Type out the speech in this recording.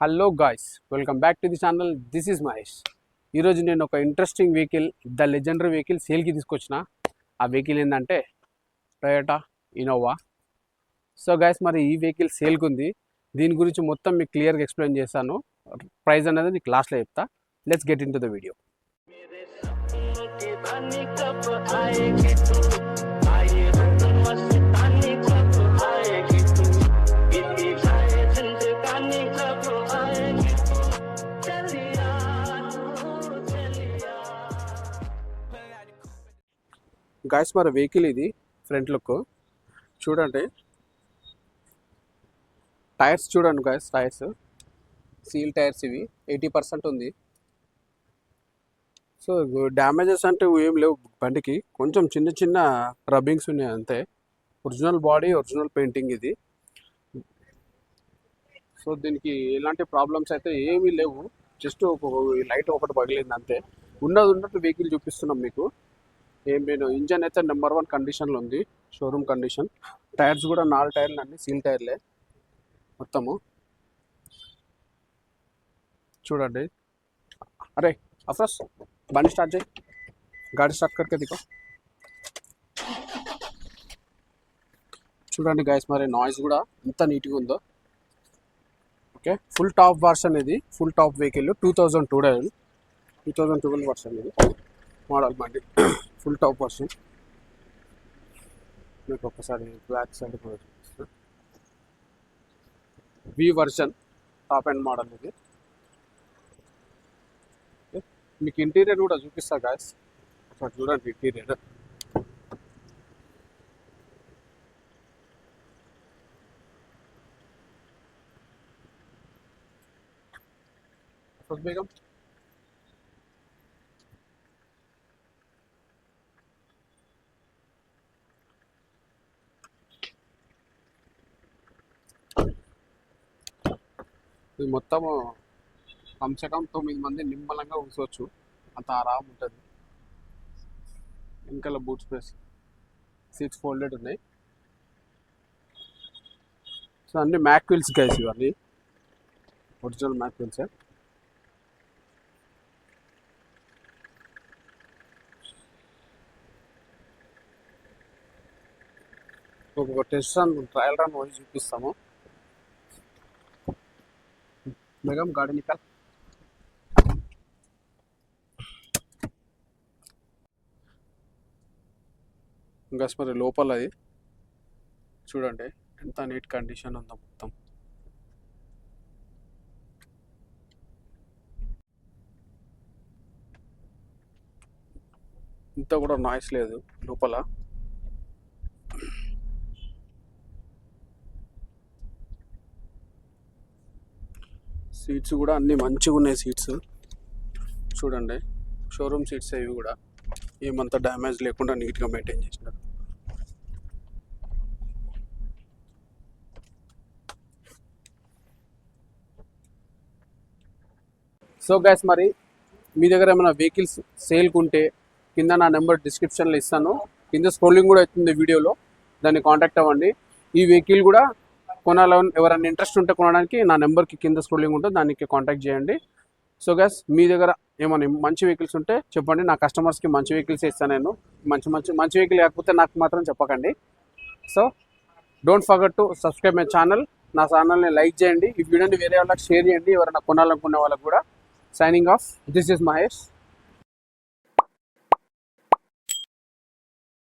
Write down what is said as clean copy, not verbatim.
Hello guys, welcome back to the channel. This is Mahesh. ఈరోజు నేను ఒక interesting vehicle, the legendary vehicle సేల్కి తీసుకొచ్చిన. ఆ వెహికల్ ఏంటంటే టొయోటా ఇన్నోవా. సో గాయ్స్, మరి ఈ వెహికల్ సేల్కి ఉంది. దీని గురించి మొత్తం మీకు క్లియర్గా ఎక్స్ప్లెయిన్ చేస్తాను. ప్రైస్ అనేది మీకు లాస్ట్లో చెప్తా. Let's get in to the video. Guys, మరి వెహికల్ ఇది ఫ్రంట్ లుక్ చూడండి. టైర్స్ చూడండి గాయస్, టైర్స్ సీల్ టైర్స్ ఇవి 80% ఉంది. సో డ్యామేజెస్ అంటే ఏం లేవు బండికి, కొంచెం చిన్న చిన్న రబ్బింగ్స్ ఉన్నాయి అంతే. ఒరిజినల్ బాడీ, ఒరిజినల్ పెయింటింగ్ ఇది. సో దీనికి ఎలాంటి ప్రాబ్లమ్స్ అయితే ఏమీ లేవు. జస్ట్ ఒక లైట్ ఒకటి పగిలింది అంతే. ఉన్నట్టు వెహికల్ చూపిస్తున్నాం మీకు. నేను ఇంజన్ అయితే నెంబర్ 1 కండిషన్లో ఉంది, షోరూమ్ కండిషన్. టైర్స్ కూడా 4 టైర్లు అన్నీ సీల్ టైర్లే మొత్తము. చూడండి. అరే అఫ్రస్, బండి స్టార్ట్ చేయి, గాడి స్టార్ట్ కర్కే దిగో. చూడండి గాయస్, మరి నాయిస్ కూడా ఎంత నీట్గా ఉందో. ఓకే, ఫుల్ టాప్ వర్షన్ ఇది, ఫుల్ టాప్ వెహికల్. 2012 వర్షన్ ఇది మోడల్ బండి. Full top version. మీకు ఒక్కసారి బ్యాక్ సైడ్ కూడా చూపిస్తాను. వి వర్షన్ టాప్ అండ్ మోడల్ ఇది. మీకు ఇంటీరియర్ కూడా చూపిస్తా గాయస్, ఒకసారి చూడండి ఇంటీరియర్. బేగం ఇది మొత్తము కమ్సే కమ్ 9 మంది నిమ్మలంగా కూర్చోవచ్చు, అంత ఆరామ్ ఉంటుంది. వెనకాల బూట్ స్పేస్, సీట్స్ ఫోల్డెడ్ ఉన్నాయి. సో అన్ని మ్యాక్ వీల్స్ గైస్, ఇవన్నీ ఒరిజినల్ మ్యాక్ వీల్సే. ఒక టెస్ట్ రన్, ట్రయల్ రన్ పోయి చూపిస్తాము. మేఘం గాడి నికాల్. ఇంకా మరి లోపల అది చూడండి ఎంత నీట్ కండిషన్ ఉందో మొత్తం. ఇంత కూడా నాయిస్ లేదు లోపల. సీట్స్ కూడా అన్నీ మంచిగా ఉన్నాయి సీట్స్. చూడండి, షోరూమ్ సీట్స్ ఇవి కూడా ఏమంత డ్యామేజ్ లేకుండా నీట్గా మెయింటైన్ చేసినారు. సో గైస్, మరి మీ దగ్గర ఏమైనా వెహికల్స్ సేల్కి ఉంటే కింద నా నెంబర్ డిస్క్రిప్షన్లో ఇస్తాను, కింద స్క్రోలింగ్ కూడా అవుతుంది వీడియోలో, దాన్ని కాంటాక్ట్ అవ్వండి. ఈ వెహికల్ కూడా కొనాలని ఎవరైనా ఇంట్రెస్ట్ ఉంటే కొనడానికి నా నెంబర్కి కింద స్క్రోలింగ్ ఉంటుంది, దానికి కాంటాక్ట్ చేయండి. సో గైస్, మీ దగ్గర ఏమైనా మంచి వెహికల్స్ ఉంటే చెప్పండి, నా కస్టమర్స్కి మంచి వెహికల్స్ ఇస్తాను నేను. మంచి వెహికల్ లేకపోతే నాకు మాత్రం చెప్పకండి. So don't forget to subscribe my channel. నా ఛానల్ని లైక్ చేయండి, ఈ వీడియోని వేరే వాళ్ళకి షేర్ చేయండి, ఎవరైనా కొనాలనుకునే వాళ్ళకి కూడా. Signing off, this is Mahesh.